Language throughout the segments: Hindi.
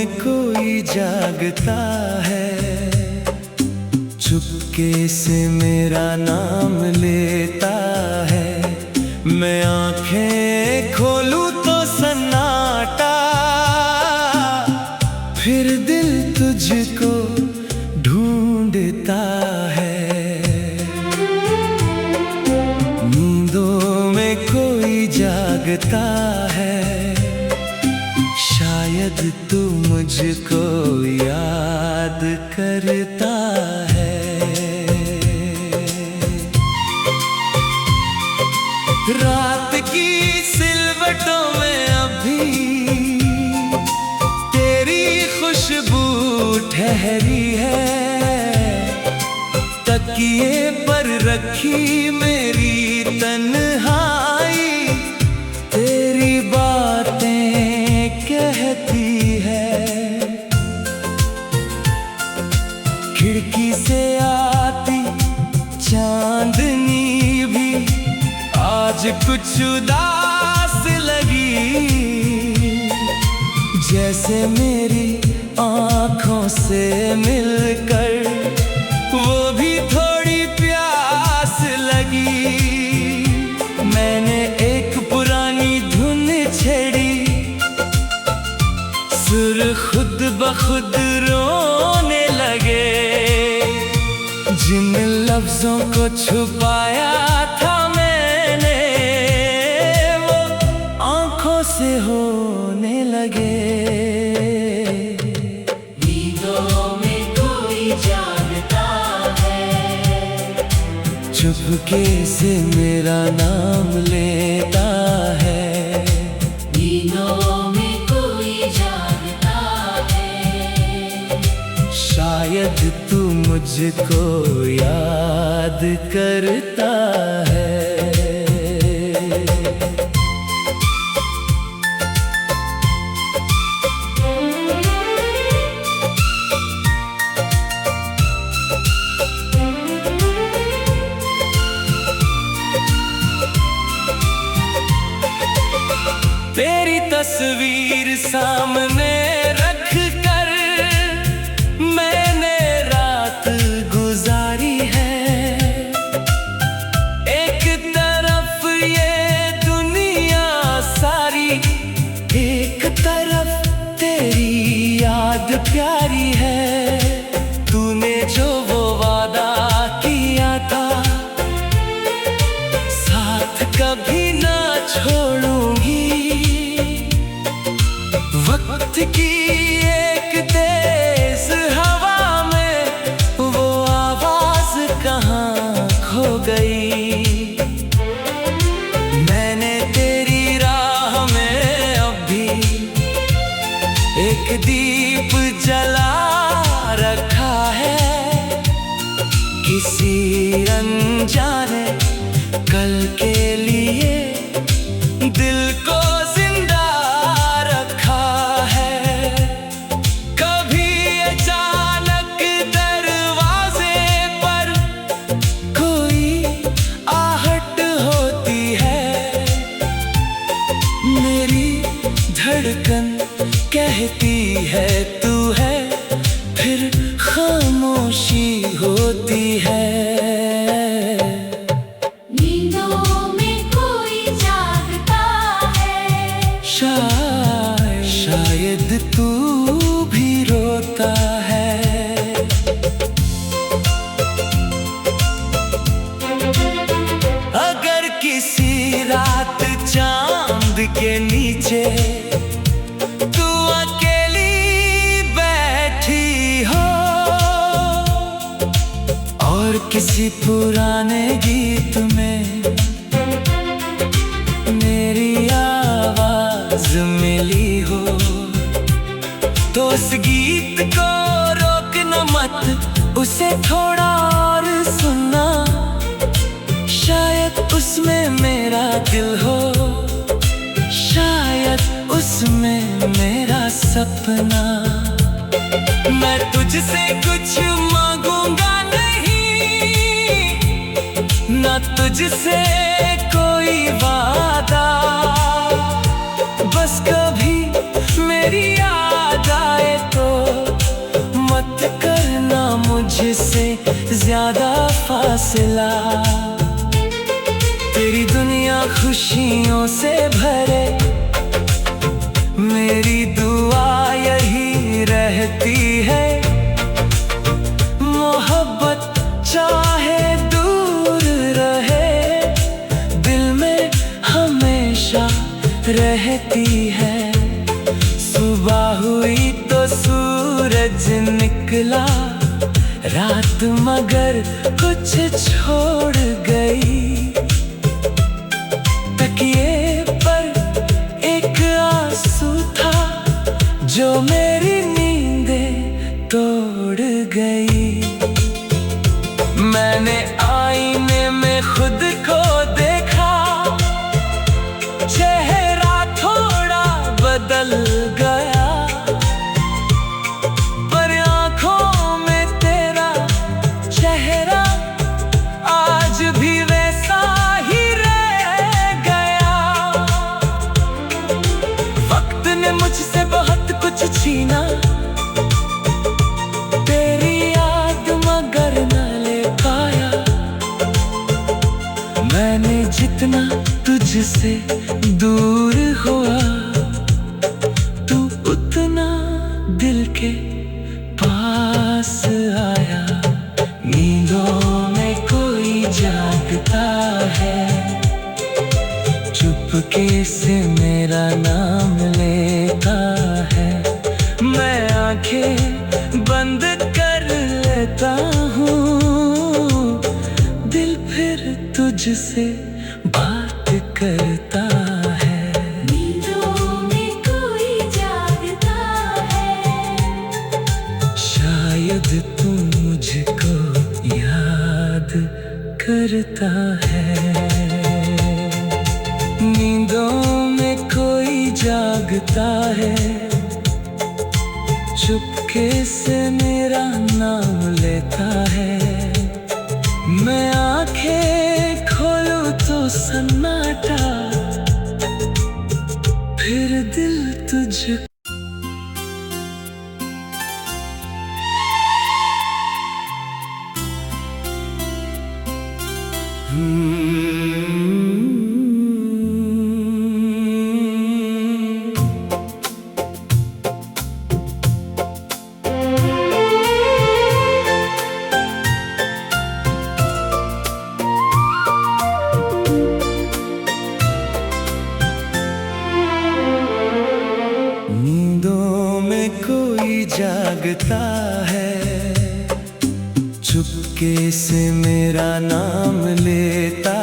में कोई जागता है, चुपके से मेरा नाम लेता है। मैं आंखें खोलूं तो सन्नाटा, फिर दिल तुझको ढूंढता है। नींदों में कोई जागता है, शायद तू मुझको याद करता है। रात की सिलवटों में अभी तेरी खुशबू ठहरी है। तकिए पर रखी मेरी तन्हाई तेरी बातें कहती है। खिड़की से आती चांदनी भी आज कुछ उदास लगी, जैसे मेरी आँखों से मिलकर वो भी थोड़ी प्यास लगी। मैंने एक पुरानी धुन छेड़ी, सुर खुद ब खुद रोने लगे। जिन लफ्जों को छुपाया था मैंने, वो आँखों से होने लगे। नींदों में कोई जागता है, चुपके से मेरा नाम लेता है। नींदों में कोई जागता है, शायद तू मुझको याद करता है। तेरी तस्वीर सामने रख कर मैंने रात गुजारी है। एक तरफ ये दुनिया सारी, एक तरफ तेरी याद प्यारी है। तूने जो वो वादा किया था, साथ कभी ना छोड़ूंगी। वक्त की एक तेज हवा में वो आवाज कहाँ खो गई। मैंने तेरी राह में अब भी एक दीप जला रखा है। किसी अनजाने कल के लिए दिल को जिंदा रखा है। कभी अचानक दरवाजे पर कोई आहट होती है। मेरी धड़कन कहती है तू है, फिर खामोशी होती है। शायद तू भी रोता है। अगर किसी रात चांद के नीचे तू अकेली बैठी हो, और किसी पुराने गीत में मेरी आवाज मिली हो, तो उस गीत को रोकना मत, उसे थोड़ा और सुनना। शायद उसमें मेरा दिल हो, शायद उसमें मेरा सपना। मैं तुझसे कुछ मांगूंगा नहीं, ना तुझसे कोई वादा। बस कभी मेरी याद आए ज्यादा फासला। तेरी दुनिया खुशियों से भरे, मेरी दुआ यही रहती है। मोहब्बत चाहे दूर रहे, दिल में हमेशा रहती है। सुबह हुई तो सूरज निकला, रात मगर कुछ छोड़ गई। तकिए पर एक आंसू था, जो मेरी नींदें तोड़ गई। मैंने आईने में खुद को देखा, चेहरा थोड़ा बदल गया, पर आंखों में तेरा चेहरा आज भी वैसा ही रह गया। वक्त ने मुझसे बहुत कुछ छीना, तेरी याद मगर न ले पाया। मैंने जितना तुझसे दूर हुआ, तू उतना दिल के पास आया। नींदों में कोई जागता है, चुपके से मेरा नाम लेता है। मैं आंखें बंद कर लेता हूँ, दिल फिर तुझसे बात करता है। नींदों में कोई जागता है, शायद तू मुझको याद करता है। नींदों में कोई जागता है, चुपके से मेरा नाम लेता है। मैं आंखें खोलूं तो सन्नाटा, फिर दिल तुझ नींदों में कोई जागता है, चुपके से मेरा नाम लेता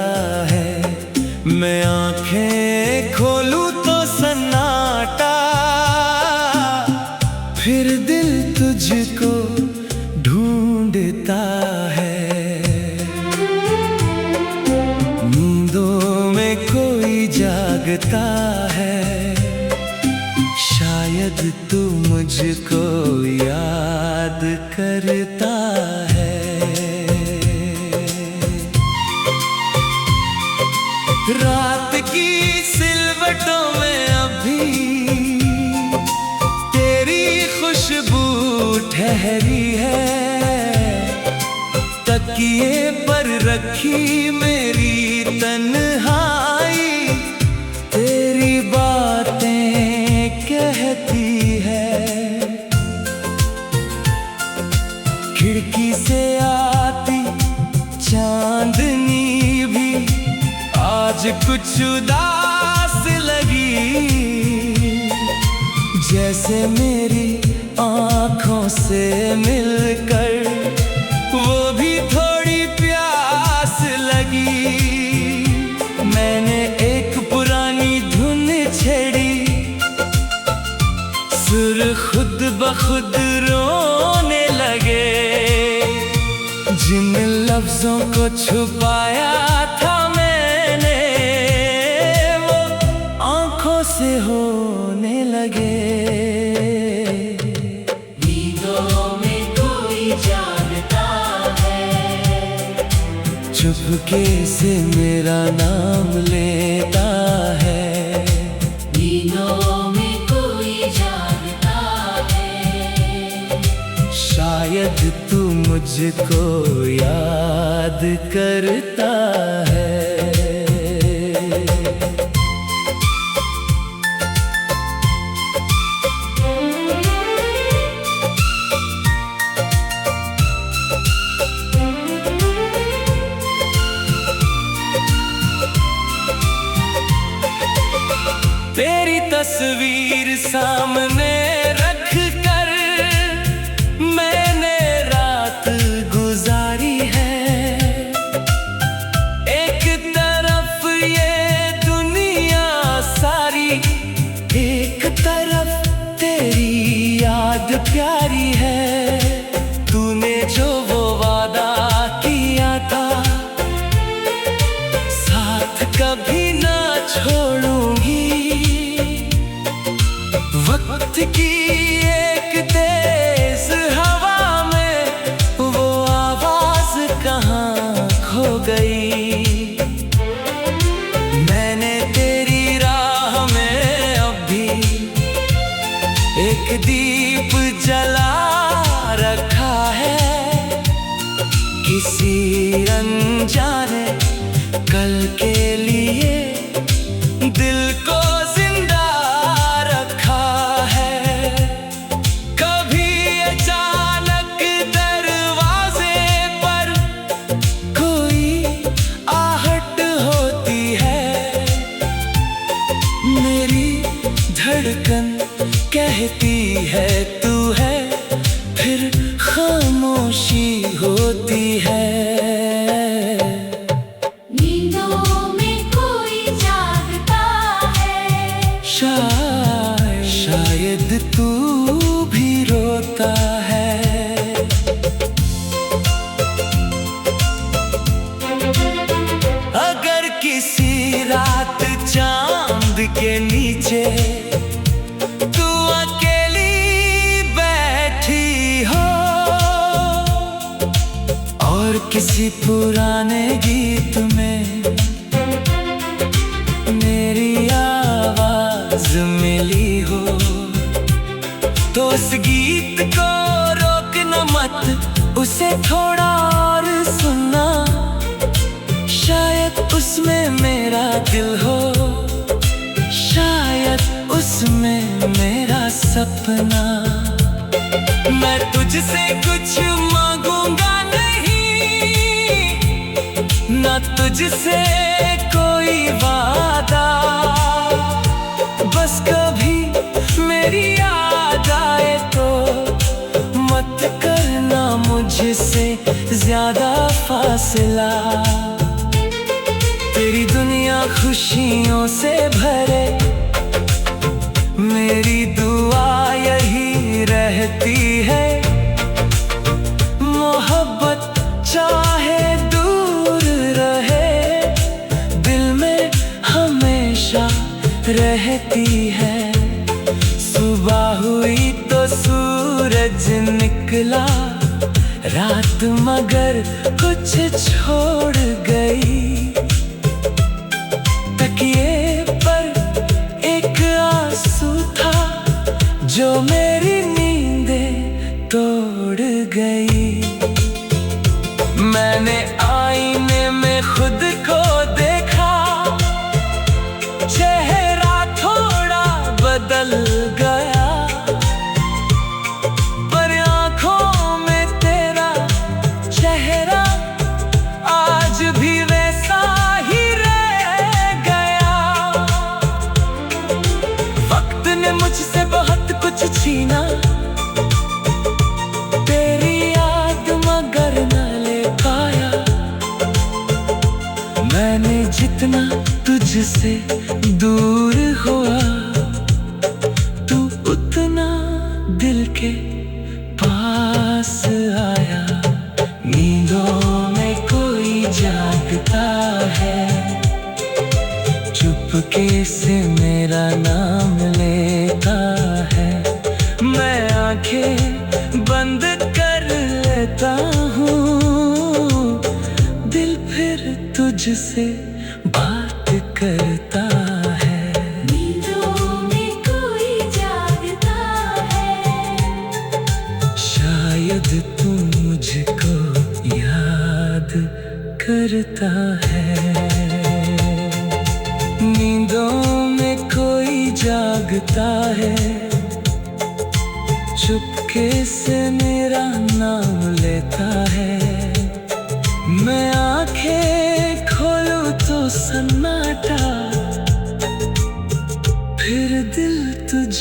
है। मैं आंखें खोलूं तो सन्नाटा, फिर दिल तुझको ढूंढता है। नींदों में कोई जागता है, शायद तू मुझको याद करता है। रात की सिलवटों में अभी तेरी खुशबू ठहरी है। तकिए पर रखी मेरी तन्हाई, तेरी बातें कहती है। खिड़की से आती चांदनी भी आज कुछ उदास लगी, जैसे मेरी आँखों से मिलकर वो भी थोड़ी प्यास लगी। मैंने एक पुरानी धुन छेड़ी, सुर खुद ब खुद रोने लगे। जिन लफ्जों को छुपाया था मैंने, वो आंखों से होने लगे। नींदों में कोई जागता है, चुपके से मेरा नाम लेता है। नींदों में कोई जागता है, शायद तू मुझको याद करता है। तेरी तस्वीर सामने रख कर मैंने रात गुजारी है। एक तरफ ये दुनिया सारी, एक तरफ तेरी याद प्यारी है। तूने जो वो वादा किया था, साथ कभी ना छोड़ूंगी। वक्त की एक तेज हवा में वो आवाज कहाँ खो गई। मैंने तेरी राह में अब भी एक दीप जला रखा है। किसी अनजाने कल के लिए दिल को जिंदा रखा है। कभी अचानक दरवाजे पर कोई आहट होती है। मेरी धड़कन कहती है तू है, फिर खामोशी होती है। शायद तू भी रोता है। अगर किसी रात चांद के नीचे तू अकेली बैठी हो, और किसी पुराने गीत में मेरी आवाज मिली हो, तो उस गीत को रोकना मत, उसे थोड़ा और सुनना। शायद उसमें मेरा दिल हो, शायद उसमें मेरा सपना। मैं तुझसे कुछ मांगूंगा नहीं, ना तुझसे कोई वादा। बस कभी मेरी याद आए तो मत करना मुझसे ज्यादा फासला। तेरी दुनिया खुशियों से भरे, मेरी दुआ यही रहती है। मोहब्बत चाहे दूर रहे, दिल में हमेशा रहती है। सुबह हुई तो सूरज निकला, रात मगर कुछ छोड़ गई। तकिए पर एक आंसू था जो मेरी नींदें तोड़ गई। मैंने आईने में खुद को देखा, चेहरा थोड़ा बदल गया, पर आंखों में तेरा चेहरा आज भी वैसा ही रह गया। वक्त ने मुझसे बहुत कुछ छीना, तेरी याद मगर न ले पाया। मैंने जितना तुझसे दूर हुआ, तू उतना दिल के पास आया। नींदों में कोई जागता है, चुपके से मेरा नाम लेता है। मैं आंखें बंद कर लेता हूँ, दिल फिर तुझसे बात करता है। नींदों में कोई जागता है, शायद तू मुझको करता है। नींदों में कोई जागता है, चुपके से मेरा नाम लेता है। मैं आंखें खोलूं तो सन्नाटा, फिर दिल तुझ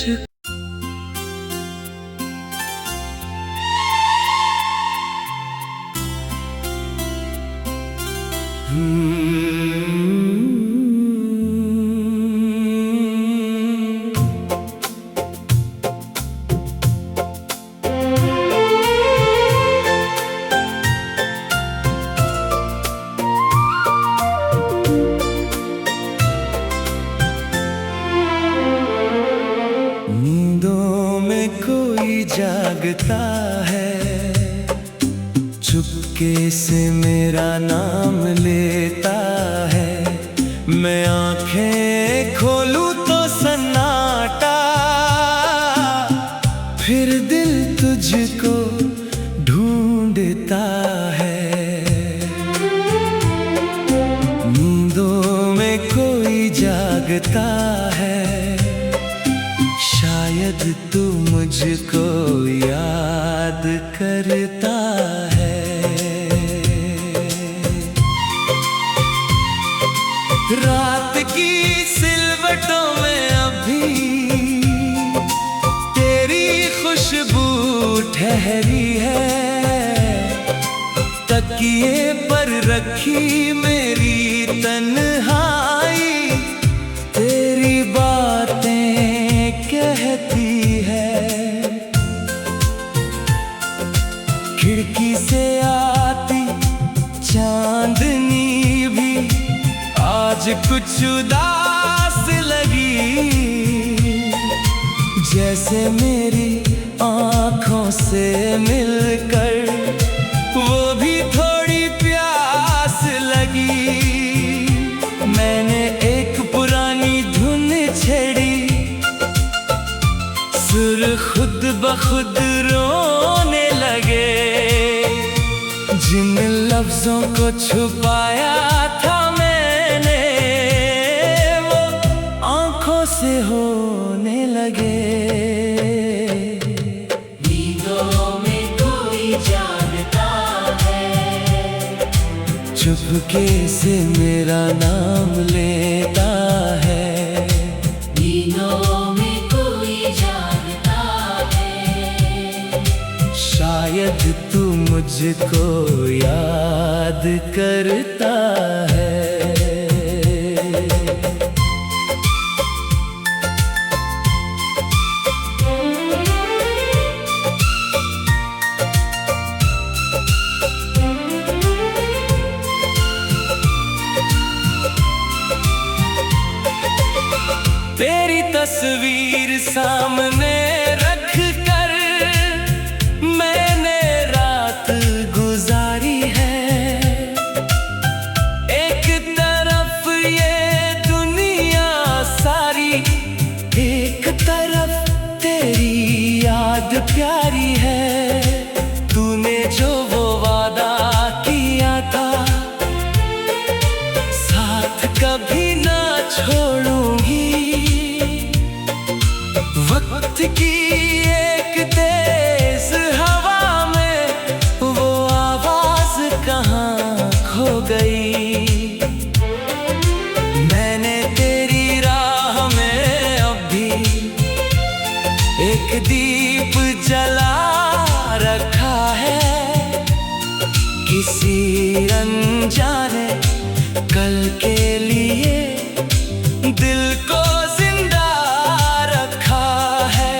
नींदों में कोई जागता है, चुपके से मेरा नाम लेता है। मैं आंखें खोलूं तो सन्नाटा, फिर दिल तुझको ढूंढता है। नींदों में कोई जागता है, शायद तू मुझको याद करता है। रात की सिलवटों में अभी तेरी खुशबू ठहरी है। तकिए पर रखी मेरी तन्हाई तेरी बातें कहती है। खिड़की से आती चांदनी भी आज कुछ उदास लगी, जैसे मेरी आँखों से मिलकर वो भी थोड़ी प्यास लगी। मैंने एक पुरानी धुन छेड़ी, सुर खुद ब खुद रोने लगे। जिन लफ्जों को छुपाया था मैंने, वो आंखों से होने लगे। नींदों में कोई जागता है, चुपके से मेरा नाम लेता है। नींदों में कोई जागता है, शायद तू मुझको याद करता है। तेरी तस्वीर सामने रख कर मैंने रात गुजारी है। एक तरफ ये दुनिया सारी, एक तरफ तेरी याद प्यारी है। तूने जो वो वादा किया था, साथ कभी ना छोड़ूंगी। वक्त की एक तेज हवा में वो आवाज कहाँ खो गई। मैंने तेरी राह में अब भी एक दीप जला रखा है। किसी अनजाने कल के लिए दिल को जिंदा रखा है।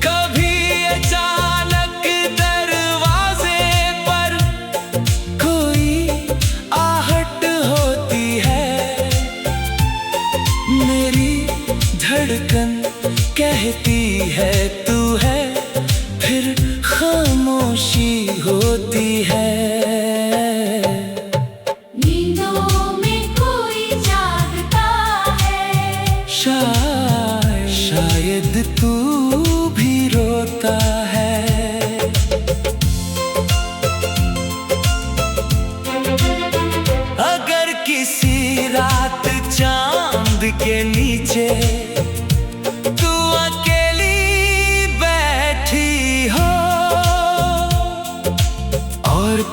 कभी अचानक दरवाजे पर कोई आहट होती है। मेरी धड़कन कहती है तू है, फिर खामोशी होती है। शायद तू भी रोता है।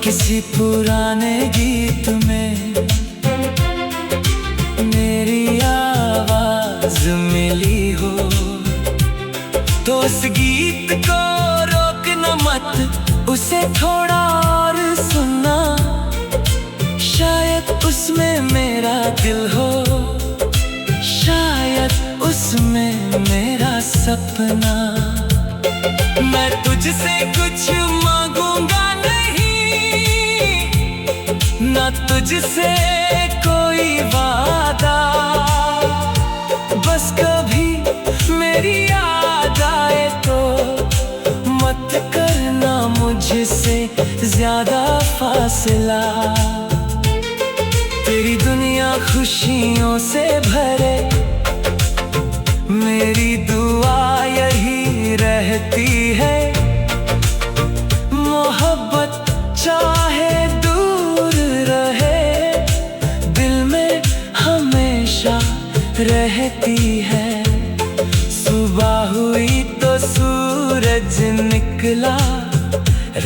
किसी पुराने गीत में मेरी आवाज मिली हो, तो उस गीत को रोकना मत, उसे थोड़ा और सुनना। शायद उसमें मेरा दिल हो, शायद उसमें मेरा सपना। मैं तुझसे कुछ मांगूंगा नहीं, ना तुझसे कोई वादा, बस कभी मेरी याद आए तो मत करना मुझसे ज्यादा फासला। तेरी दुनिया खुशियों से भरे, मेरी दुआ यही रहती है। मोहब्बत चाहे दूर रहे, दिल में हमेशा रहती है। सुबह हुई तो सूरज निकला,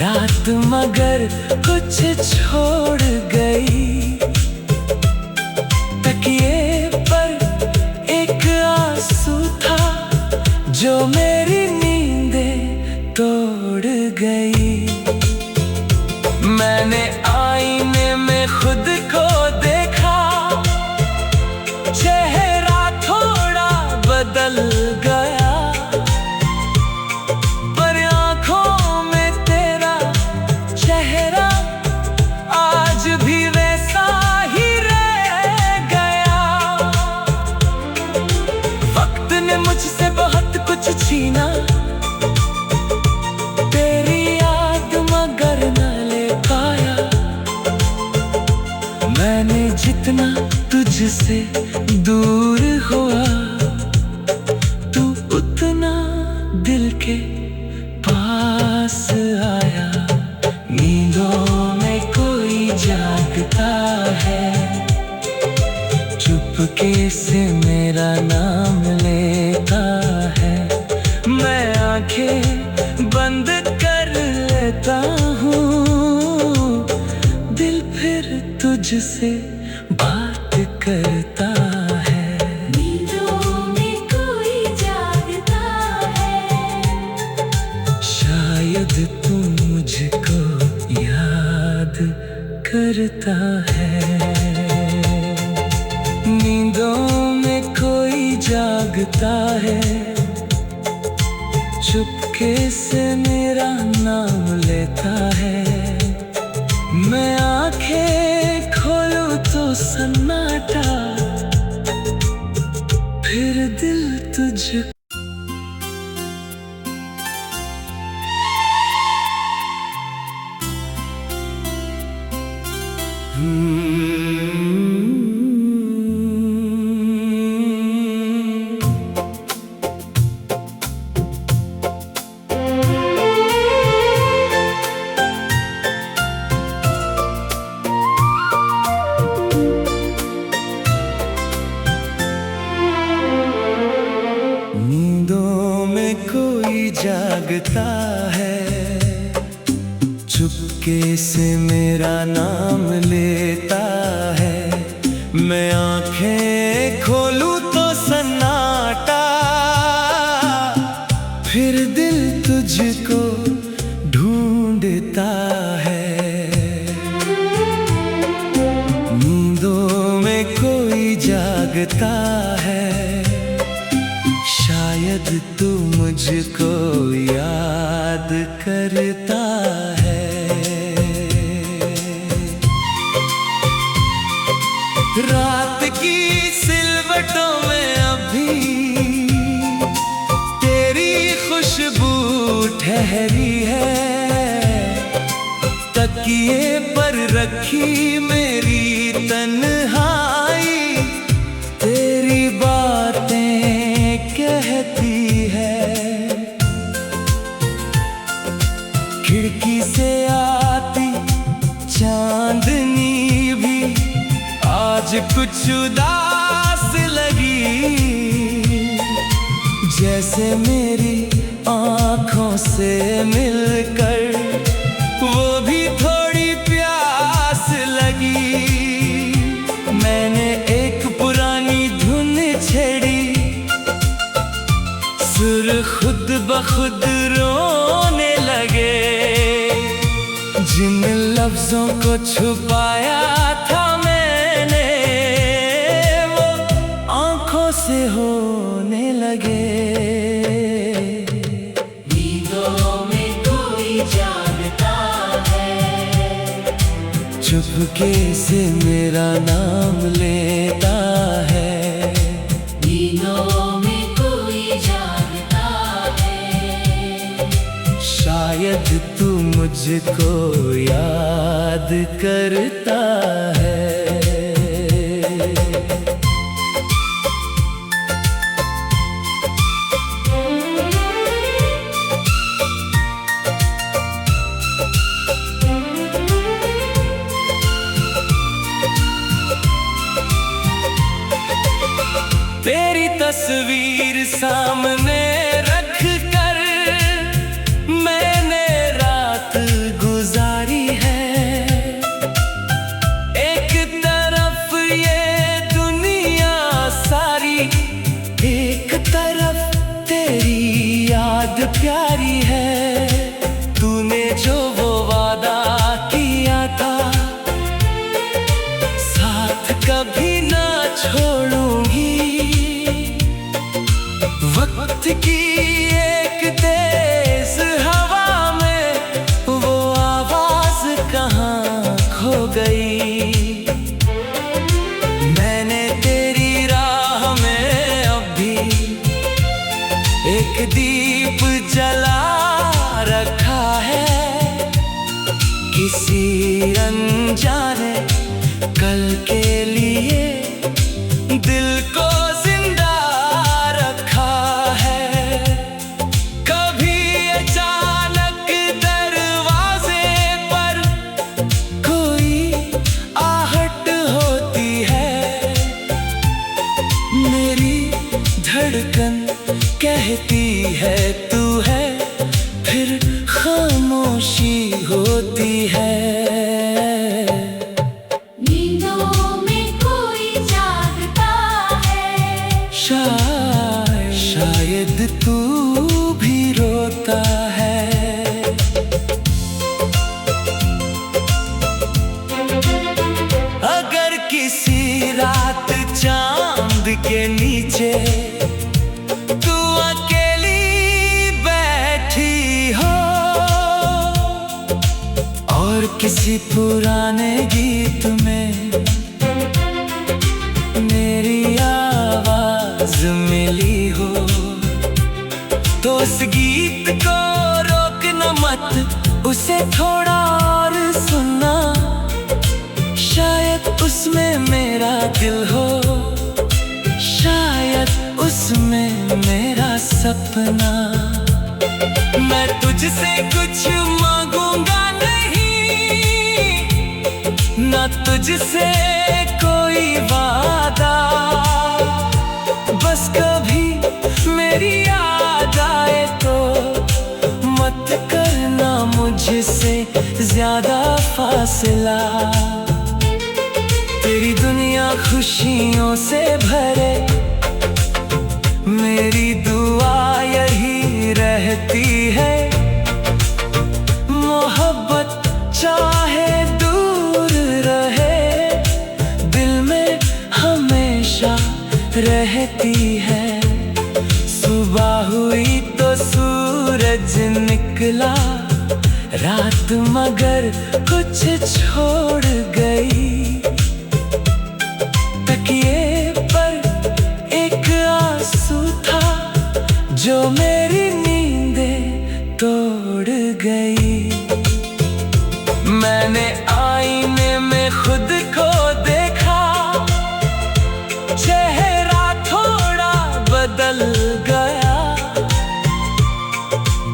रात मगर कुछ छोड़ गई। तकिए पर एक आंसू था, जो मेरी नींदें तोड़ गई। मैंने आईने में खुद को देखा, चेहरा थोड़ा बदल गया, पर आंखों में तेरा चेहरा आज भी वैसा ही रह गया। वक्त ने मुझसे बहुत कुछ छीना, तेरी याद मगर न ले पाया। मैंने जितना तुझसे दूर हुआ, तू उतना दिल के पास आया। नींदों में कोई जागता है, चुपके से मेरा नाम लेता है। मैं आंखें बंद कर लेता हूँ, दिल फिर तुझसे बात करता है। नींदों में कोई जागता है, शायद तू मुझको याद करता है। नींदों में कोई जागता है, चुपके से मेरा नाम लेता है। मैं आंखें खोलूं तो सन्नाटा, फिर दिल तुझ नींदों में कोई जागता है, चुपके से मेरा नाम लेता है। मैं आंखें खोलूं तो सन्नाटा, फिर दिल तुझको ढूंढता है। नींदों में कोई जागता है, शायद तू मुझको याद करता है। रात की सिलवटों में अभी तेरी खुशबू ठहरी है। तकिए पर रखी मेरी तन्हाई, तेरी बातें कहती है। खिड़की से आती चांदनी भी आज कुछ उदास लगी, जैसे मेरी आँखों से मिलकर वो भी थोड़ी रोने लगे। जिन लफ्जों को छुपाया था मैंने, वो आंखों से होने लगे। नींदों में कोई जागता है, चुपके से मेरा नाम लेता है। नींदों में कोई जागता है, शायद तू मुझको याद करता है। तेरी तस्वीर सामने रख कर मैंने रात गुजारी है। एक तरफ ये दुनिया सारी, एक तरफ तेरी याद प्यारी है। तूने जो वो वादा किया था, साथ कभी ना छोड़ूंगी। वक्त की एक तेज हवा में वो आवाज कहाँ खो गई। मैंने तेरी राह में अब भी एक दीप जला रखा है। किसी अनजाने कल के लिए दिल को जिंदा रखा है। कभी अचानक दरवाजे पर कोई आहट होती है। मेरी धड़कन कहती है तू है, फिर खामोशी होती है। शायद तू भी रोता है। अगर किसी रात चांद के नीचे तू अकेली बैठी हो, और किसी पुराने गीत में मेरी आवाज मिली हो, तो उस गीत को रोकना मत, उसे थोड़ा और सुनना। शायद उसमें मेरा दिल हो, शायद उसमें मेरा सपना। मैं तुझसे कुछ मांगूंगा नहीं, ना तुझसे कोई वादा। बस कभी मेरी याद आए तो मत करना मुझसे ज्यादा फासला। तेरी दुनिया खुशियों से भरे, मेरी दुआ यही रहती है। मोहब्बत चाहे दूर रहे, दिल में हमेशा रहती है। सुबह हुई तो सूरज निकला, रात मगर कुछ छोड़ गई। तकिए पर एक आंसू था जो मेरी नींदें तोड़ गई। मैंने आईने में खुद को देखा, चेहरा थोड़ा बदल गया,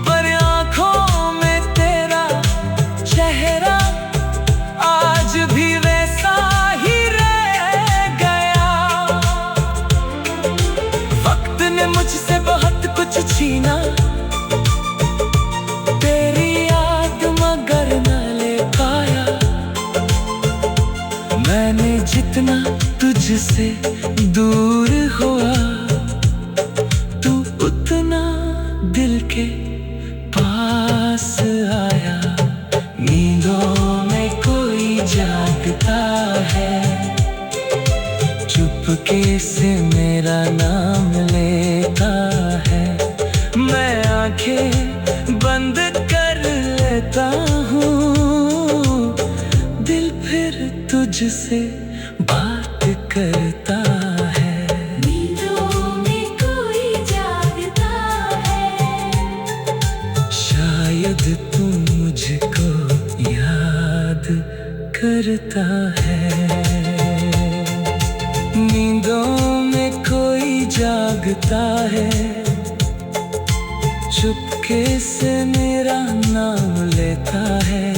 पर आंखों में तेरा चेहरा आज भी वैसा ही रह गया। वक्त ने मुझसे बहुत कुछ छीना, एहसास आया, नींदों में कोई जागता है, चुपके से मेरा नाम लेता है। मैं आंखें बंद कर लेता हूँ, दिल फिर तुझसे बात करता है। नींदों में कोई जागता है, शायद तू मुझको याद करता है। नींदों में कोई जागता है, चुपके से मेरा नाम लेता है।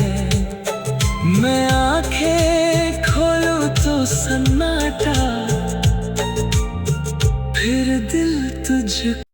मैं आंखें खोलूं तो सन्नाटा, फिर दिल तुझको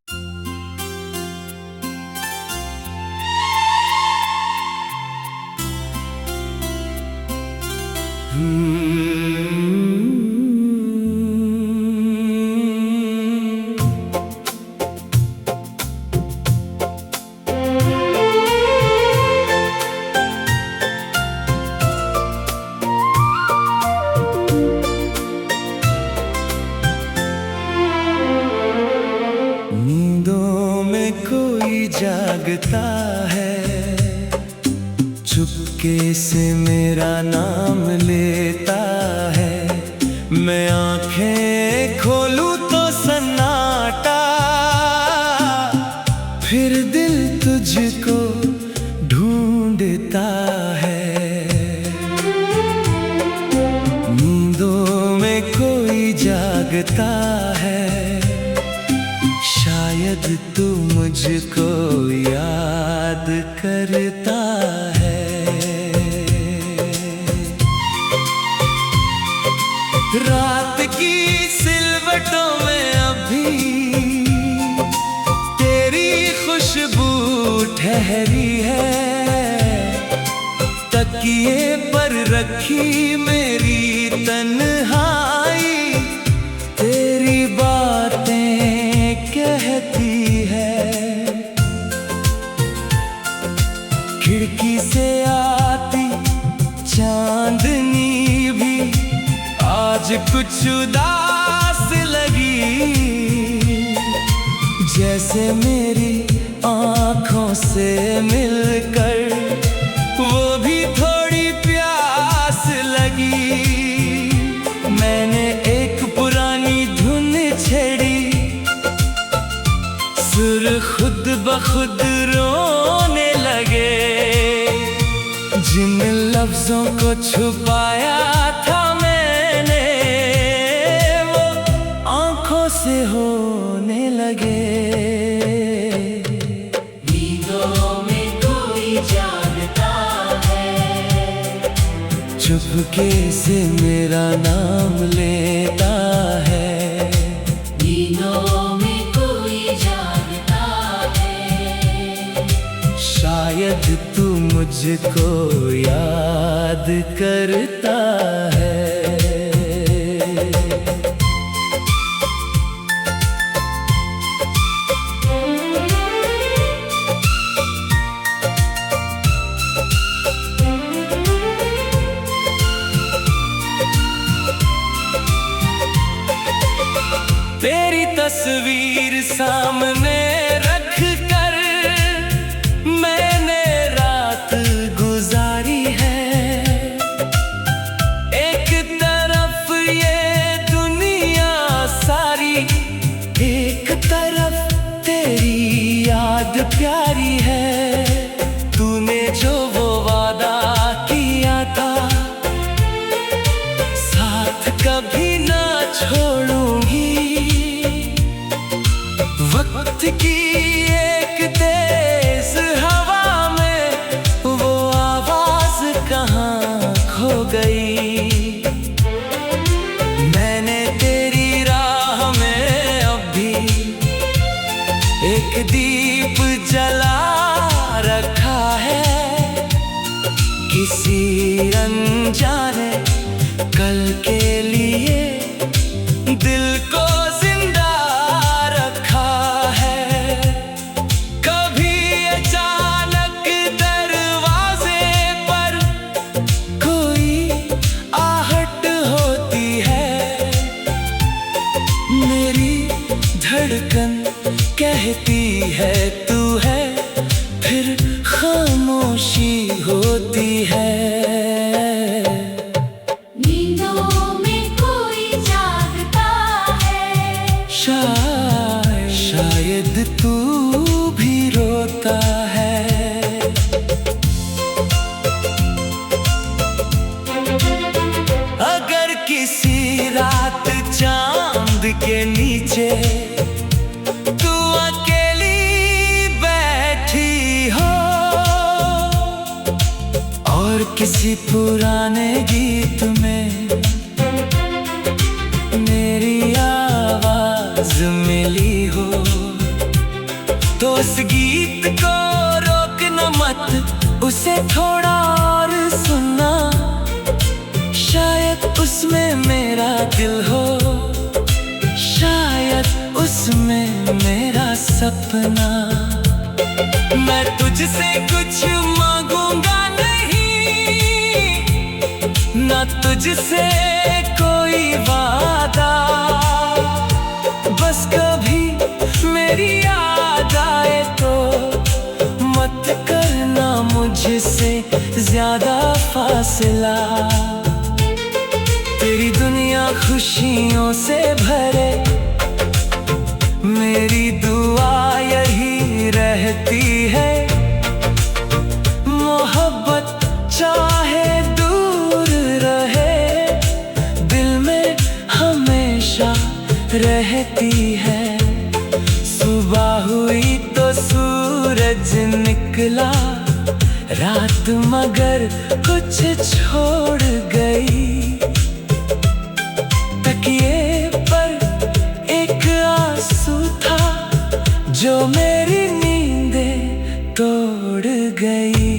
नींदों में कोई जागता है, चुपके से मेरा नाम लेता है। मैं आंखें खोलूं तो सन्नाटा, फिर दिल तुझको ढूंढता है। नींदों में कोई जागता है, शायद तू मुझको याद करता है। रात की सिलवटों में अभी तेरी खुशबू ठहरी है, तकिए पर रखी मेरी तन्हाई तेरी बातें कहती है। खिड़की से आती चांदनी भी आज कुछ उदास लगी, जैसे मेरी आँखों से मिलकर वो भी थोड़ी प्यास लगी। मैंने एक पुरानी धुन छेड़ी, सुर खुद ब खुद रोने लगे। जिन लफ्जों को छुपाया था मैंने, वो आंखों से होने लगे। नींदों में कोई जागता है, चुपके से मेरा नाम लेता है। नींदों में कोई जागता है, शायद तू मुझको याद करता है। तेरी तस्वीर सामने रख कर मैंने रात गुजारी है। एक तरफ ये दुनिया सारी, एक तरफ तेरी याद प्यारी है। तूने जो वो वादा किया था, साथ कभी ना छोड़ूंगी। वक्त की एक तेज हवा में वो आवाज कहाँ खो गई। मैंने तेरी राह में अब भी एक दीप जला किसी पुराने गीत में मेरी आवाज मिली हो, तो उस गीत को रोकना मत, उसे थोड़ा और सुनना। शायद उसमें मेरा दिल हो, शायद उसमें मेरा सपना। मैं तुझसे कुछ मांगूंगा नहीं, ना तुझसे कोई वादा। बस कभी मेरी याद आए तो मत करना मुझसे ज्यादा फासला। तेरी दुनिया खुशियों से भरे, मेरी दुआ यही रहती है। मोहब्बत चाहे दूर रहे, दिल में हमेशा रहती है। सुबह हुई तो सूरज निकला, रात मगर कुछ छोड़ गई। तकिए पर एक आंसू था, जो मेरी नींदें तोड़ गई।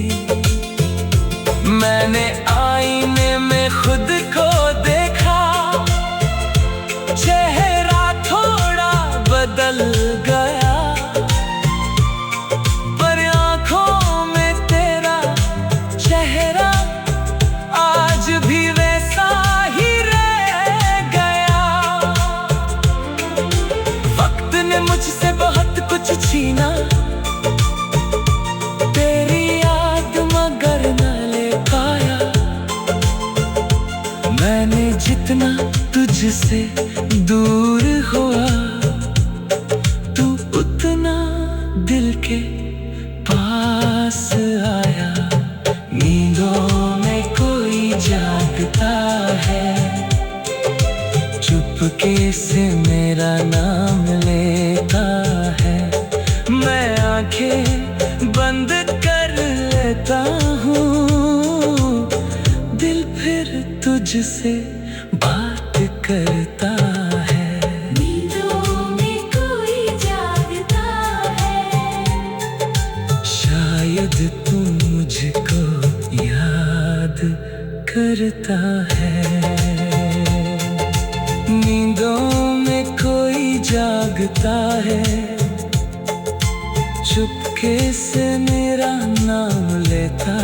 मैंने आईने में खुद को देखा, चेहरा थोड़ा बदल गया, पर आंखों में तेरा चेहरा आज भी वैसा ही रह गया। वक्त ने मुझसे बहुत कुछ छीना, तेरी याद मगर न ले पाया। मैंने जितना तुझसे दूर हुआ, तू उतना दिल के पास आया। नींदों में कोई जागता है, चुपके से मेरा नाम लेता है। मैं आंखें बंद कर लेता हूँ, दिल फिर तुझसे बात करता है। नींदों में कोई जागता है, शायद तू मुझको याद करता है। नींदों में कोई जागता है, चुपके से मेरा नाम लेता